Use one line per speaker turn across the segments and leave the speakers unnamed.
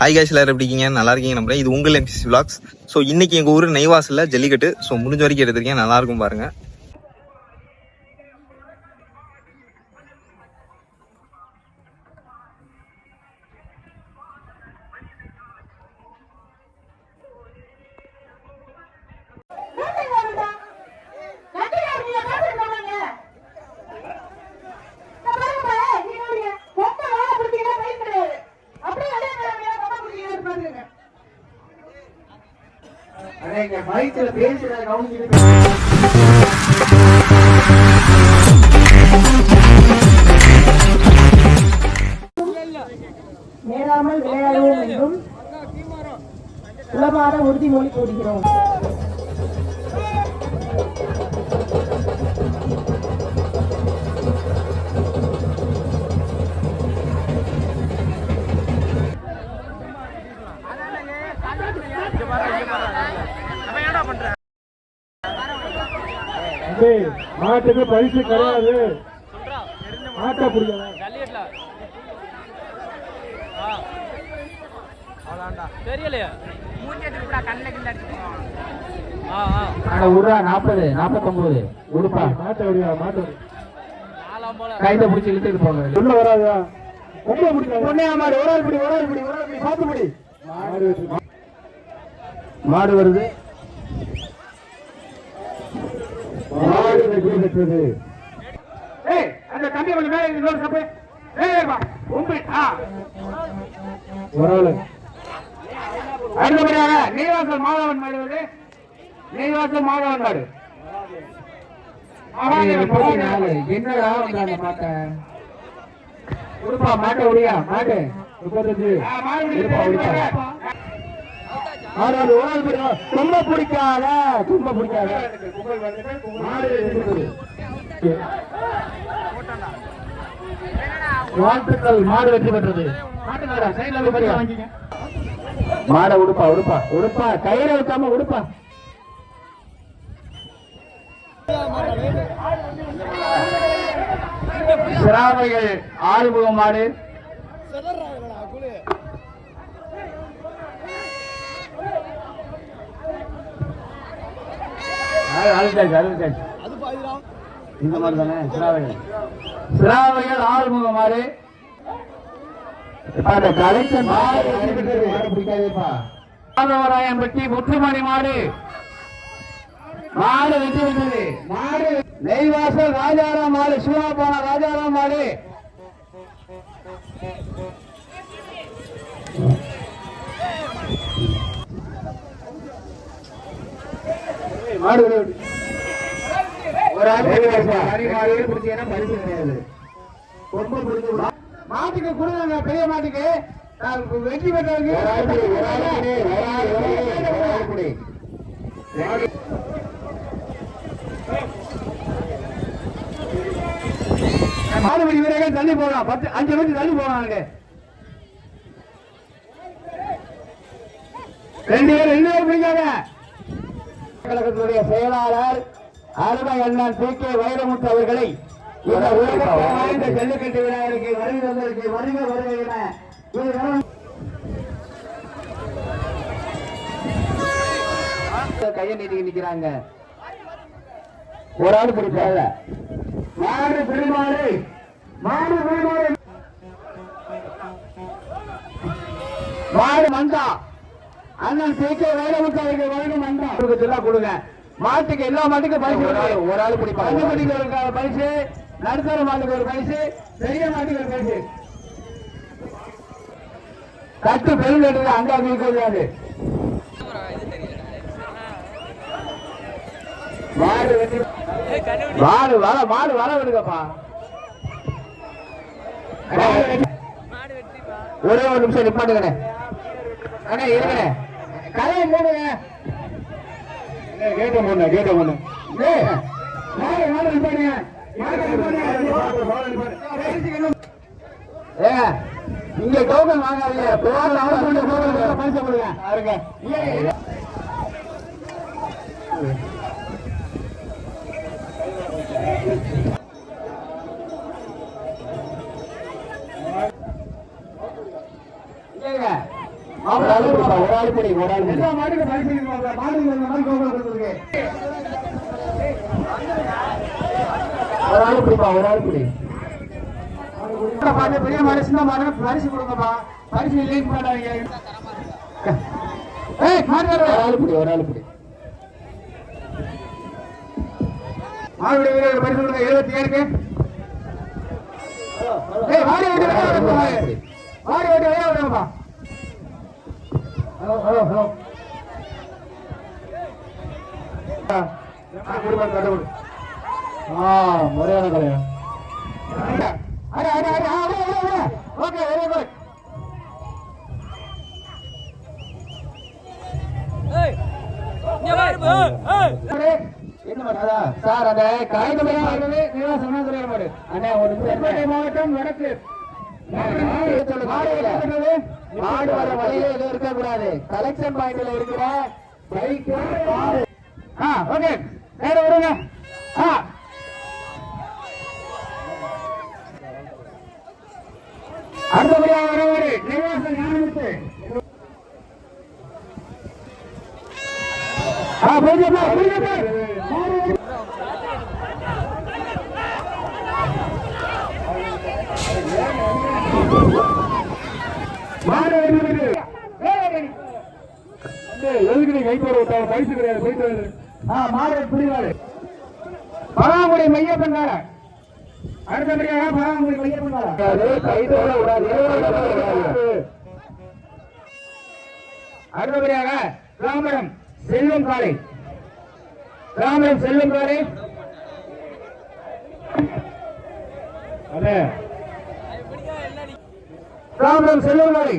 Hi guys, எல்லாரும் எப்படி இருக்கீங்க? நல்லா இருக்கீங்க நம்புறேன். இது உங்கள் எம்பிசி விளாக்ஸ். ஸோ இன்னைக்கு எங்கள் ஊர் நெய்வாசலில் ஜல்லிக்கட்டு. ஸோ முடிஞ்ச வரைக்கும் எடுத்திருக்கேன், நல்லா இருக்கும் பாருங்க.
நேராமல் விளையாடுவோம் என்றும் உளமாற உறுதிமொழி கூறுகிறோம்.
மாட்டுக்கு பரிசு கிடையாது. மாட்டை பிடிக்கல
தெரியலையா?
40-49 உடுப்பா. மாட்டை கைத பிடிச்சி இழுத்துட்டு போங்க. உள்ள வராதா? மாடு வருது. மாடு வெற்றி பெற்றது. அந்த தம்பி கொஞ்சம் மேல இன்னொரு சப்பை. ஒரு ஆளு அடுத்தபடியாக நெய்வாசல் மாதவன் மாடுவது. நெய்வாசல் மாதவன் மாடு. என்னடா வந்தாங்க மாட்ட உடுப்பா. மாட்டை உடையா மாட்டு 35 தும்ப பிடிக்காத வாழ்த்துக்கள். மாடு வெற்றி பெற்றது. மாட உடுப்பா கயிறை விட்டாம உடுப்பா. சிராவைகள் ஆறுமுகம் மாடு. இந்த மாதிரி தானே சிராவைகள் ஆறுமுகம் மாடு. மாதவராயன்பட்டி முத்துமணி மாடு. மாடு வெற்றி பெற்றது. மாடு நெய்வாசல் ராஜாராம் மாடு. சிவாபான ராஜாராம் மாடு. மாடு ஒரு பரிசு கிடையாது. மாட்டுக்கு கொடுங்க. பெரிய மாட்டுக்கு வெற்றி பெற்றவங்க மாடுபிடி வீரர்கள் தள்ளி போகலாம். 5 நிமிஷம் தள்ளி போகலாம். 2 பேர் பிடிக்காத. கழகத்தினுடைய செயலாளர் அருமை அண்ணன் PK வைரமுத்து அவர்களை இந்த வாய்ந்த ஜல்லிக்கட்டு விழாவிற்கு வருகை வந்திருக்கு. வருகை கையை நீட்டி நிக்கிறாங்க. ஒரு ஆள் பிடிப்பாங்க. மாடு பிடிமாடு. மாடு மந்தா. அண்ணன் PK வைரமுத்து அவர்கள் வருகை மந்தா கொடுங்க. மாட்டுக்கு எல்லா மாட்டுக்கும் பரிசு. ஒரு ஆள் பிடிப்பாங்க. மாட்டுக்கு ஒரு பரிசு, நடுத்தர மாட்டுக்கு ஒரு பரிசு, பெரிய மாட்டுக்கு ஒரு பரிசு. கட்டு பெரும் எடுத்து அங்க கிடையாது. மாடு வர விடுங்கப்பா. ஒரே ஒரு நிமிஷம் நிப்பாட்டுங்க. அண்ணா இருங்க. கலையை மூடுங்க. கேட்ட பொண்ணு இங்க டோக்கன் வாங்காதீங்க. பரிசு கொடுங்க. ஒரு ஆள் பிடிப்பா, ஒரு ஆள் பிடி, ஒரு ஆள் எல்லா மாட்டுக்கு பரிசு மாட்டுக்கு இந்த மாதிரி கோபுரம் கொடுத்துருக்கு. ஒரு ஆள் பிடிப்பா, ஒரு ஆள் பிடி. பாட்டு பெரிய மாடு சின்ன மாடு பரிசு கொடுங்கப்பா. பரிசு இல்லைன்னு போடாதீங்க. ஒரு ஆள் பிடி, ஒரு ஆள் பிடி. மாடுடைய வீரர்கள் பரிசு கொடுங்க. 77க்கு மாடு ஓட்டி வெளியே விடுங்கப்பா. முறையான கலையா. Okay, very good. சார் அந்த மாவட்டம் வடக்கு மாடு வர வழியில எதுவும் இருக்கக்கூடாது. கலெக்ஷன் பாயிண்ட்ல இருக்கிற பைக் ஓகே வேற வருங்க. அடுத்தபடியாக வரவர் நிவாசன் ஞானமுத்து. எதுக்கு கை போட விட்டா பரிசு கிடையாது. போயிட்டு மாடு புரிவாரு பராங்குடி மையப்பன் வேற. அடுத்தபடியாக பராங்குடி மையப்பன் வேற. கைதோட விடாது. அடுத்தபடியாக ராமரம் செல்வம் காலை. ராமரம் செல்வம் காலை. ராமரம் செல்வம் காலை.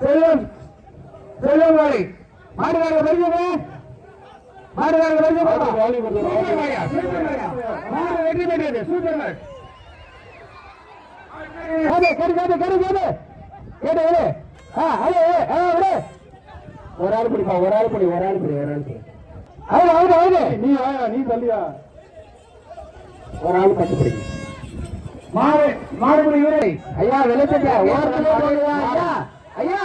செல்வம் செல்வம் காலை. மாடுகாரங்க வருங்க. மாடுகாரங்க வருங்க. மாடு வெற்றி பெற்றது. Super match. ஒரு ஆள் பிடிப்பா, ஒரு ஆள் பிடி, ஒரு ஆள் பிடி, ஒரு ஆள் பிடி. நீ தள்ளியா ஒரு ஆள் பட்டு பிடி. மாடுபிடி வீரரை ஐயா விளைச்சங்க ஐயா ஐயா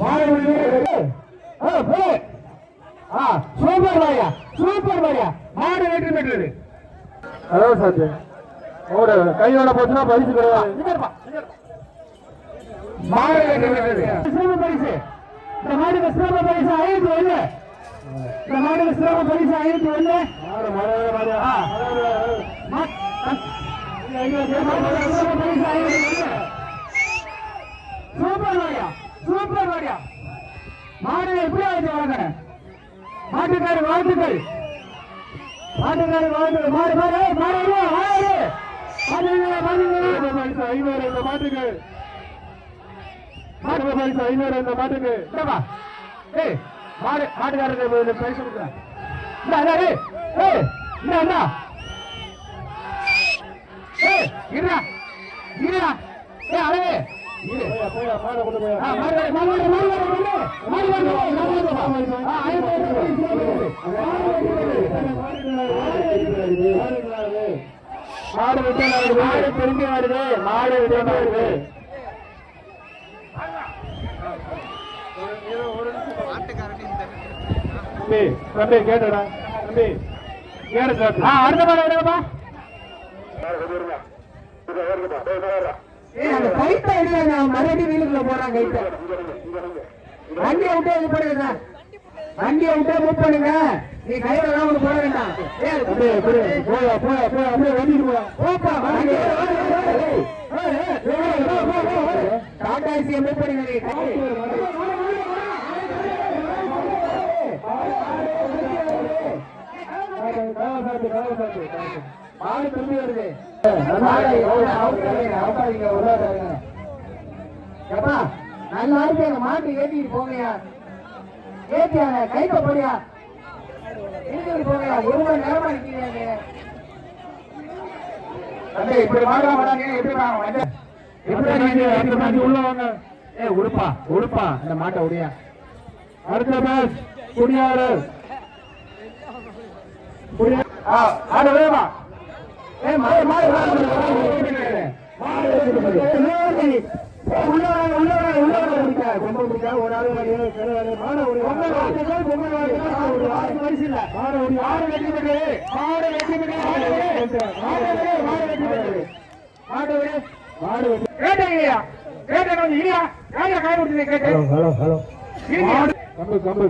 மாடுபிடி வீரர் சூப்பர் மாரியா, சூப்பர் மாரியா. மாடு வெற்றி பெற்றது. அதான் சார் ஒரு கையோட போச்சுன்னா பரிசு கிடையாது. மாடு வெற்றி பெற்றது. சிறப்பு பரிசு. இந்த மாடுக்கு சிறப்பு பரிசு 501. இந்த மாடுக்கு சிறப்பு பரிசு 501. சூப்பர் மாரியா, சூப்பர் மாரியா. மாடு எப்படி ஆயிடுச்சு வாங்க. மாட்டுக்காரு வாழ்த்துக்கள், மாட்டுக்காரு வாழ்த்துக்கள். மாடு மாடு மாடு இந்த மாட்டுக்கு மாடு பரிசு 500 இந்த மாட்டுக்கு. மாடு மாட்டுக்காரருக்கு பரிசு கொடுக்குறேன். மாடு விட்டு மாடு திரும்பி வருது. மாடு விட்டு வருது. தம்பி கேட்டடா தம்பி கேட்டு. அடுத்த மாடு விடுங்கப்பா. கைத்த மறுபடி வீலுக்குள்ள போறான். கைத்த வண்டியை விட்டு இது பண்ணுங்க. வண்டியை விட்டு மூவ் பண்ணுங்க. நீ கையில தான் ஒண்ணு போட வேண்டாம். அப்படியே வண்டிட்டு போப்பா. டாடா ஏசியை மூவ் பண்ணுங்க. மாடு திரும்பி வருது. நல்லா இருக்கு. மாட்டு ஏற்றிட்டு போங்கயா. ஏற்றியாங்க கைப்ப போடியா. போங்கயா. ஒரு மணி நேரமா இருக்கீங்க. இப்படி எப்படி உள்ள வாங்க. உடுப்பா உடுப்பா இந்த மாட்டை உடையா. அடுத்த மேட்ச் குடியாறு ஆடு வேமா. கொம்பை பிடிக்கா ஒரு ஆளு பரிசு இல்ல மாடு வெற்றி பெற்றது மாடு வெற்றி பெற்றது மாடு வெற்றி கேட்டீங்கய்யா கேட்ட கொஞ்சம் இல்லையா யாரையா காய விட்டுருங்க கேட்டு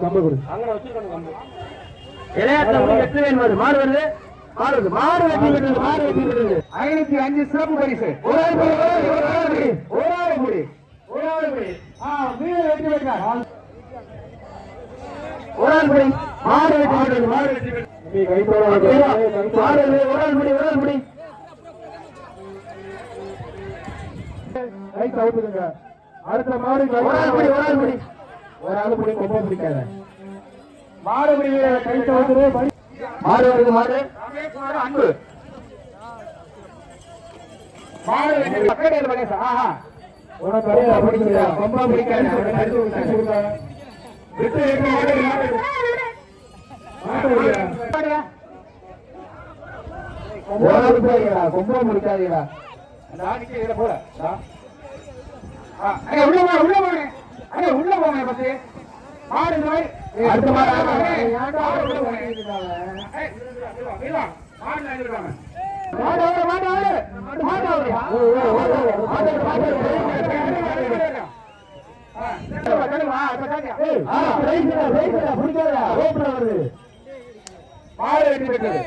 கம்பு கொடு அங்கே வச்சுக்கணும் இளையாட்டில் வெற்றி வேணும் மாடு வருது மாடு வெற்றி பெற்றது மாடு வெற்றி பெற்றது 505 சிறப்பு பரிசு ஒரு ஆள் முடி வீரர் வெற்றி பெற்றார் ஒரு ஆள் முடி மாடு வெற்றி பெற்றது மாடு வெற்றி பெற்றது ஒரு ஆள் முடி கை தவிர்த்துங்க அடுத்த மாடு ஒரு ஆள் முடி கொம்ப பிடிக்காத மாடு முடி கை தவிர்த்து மாடு வருது மாடு அன்பு மாடு ஆஹா கொம்பா பிடிக்காத கொம்பா முடிக்காதீங்களா போல உள்ள போங்க பத்தி மாடு அடுத்த மாடு வெற்றி பெற்றது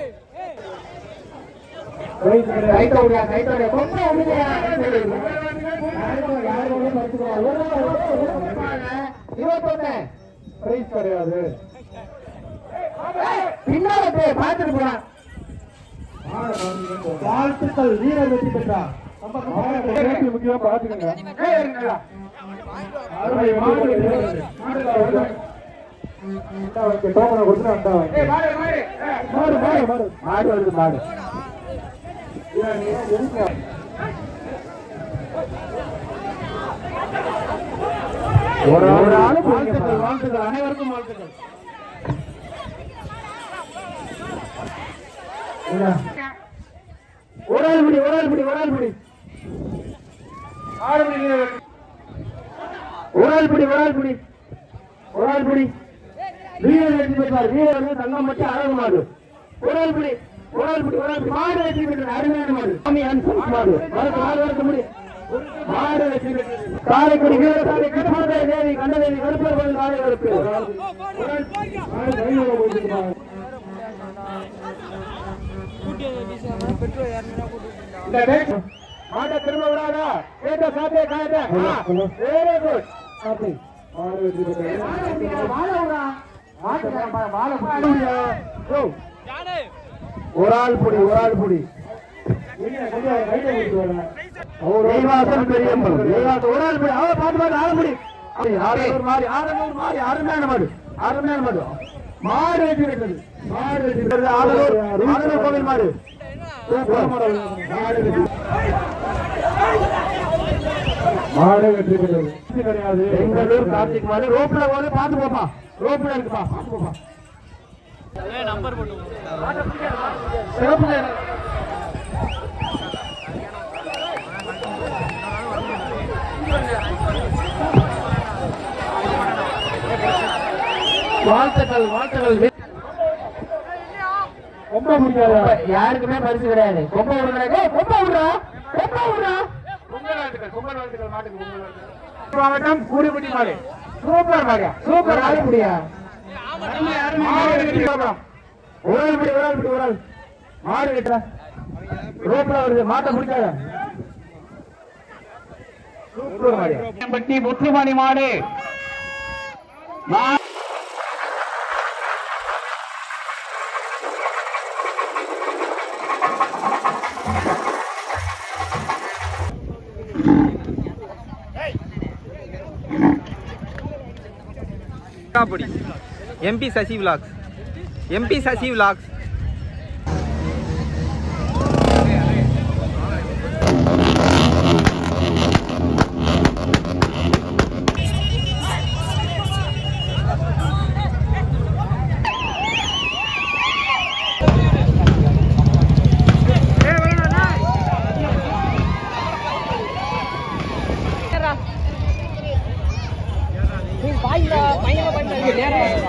கிடையாது பின்னால பார்த்துட்டு போறான் வாழ்த்துக்கள் வீரர் வெற்றி பெற்றார் முக்கியமா பாத்துக்கங்க மாடு வருது மாடு ஒரு ஆளு வாழ்த்துக்கள் அனைவருக்கும் வாழ்த்துக்கள் ஒரு ஆள் பிடி வீரர் வெற்றி பெற்றார் வீரர் தங்கம் மட்டும் அழகு மாடு ஒரு ஆள் பிடி மாடு வெற்றி பெற்றார் அருமையான மாடு மாடு வரக்க முடியும் மாடு வெற்றி பெற்றது காரைக்குடி வீரசாமி கிருஷ்ணதேவி தேவி கண்டதேவி கருப்பர் கோயில் நாளை கருப்பு மாட்ட திரும்ப விடாதா கேட்ட சாப்பிய காயத்த வெரி குட் சாப்பி மாடு வெற்றி பெற்றது ஒரு ஆள் புடி நெய்வாசல் பெரியம்பலம் ஒரு ஆள் புடி பார்த்து ஆள் புடி அருமையான மாடு மாடு வெற்றி பெற்றது ஆதலூர் கோவில் மாடு மாடு வெற்றி பெற்றது கிடையாது பெங்களூர் கார்த்திக் மாடு ரோப்ல போது பார்த்து போப்பா ரோப்ல இருக்குப்பா பார்த்து போப்பா
நம்பர் போட்டு
சிறப்பு வாழ்த்துக்கள் கொம்ப முடியாது யாருக்குமே பரிசு கிடையாது கொம்ப விடுறா பொங்கல் வாழ்த்துக்கள் மாட்டுக்கு மாவட்டம் கூடிப்பட்டி மாடு சூப்பர் ஆளு முடியா ஒரு ஆள் மாடு கட்டுற ரோப்ல வருது மாட்டை முடிக்காத சூப்பர் மாடு முத்துமணி மாடு
MP Sashi Vlogs
விளையாடா, விளையாடா.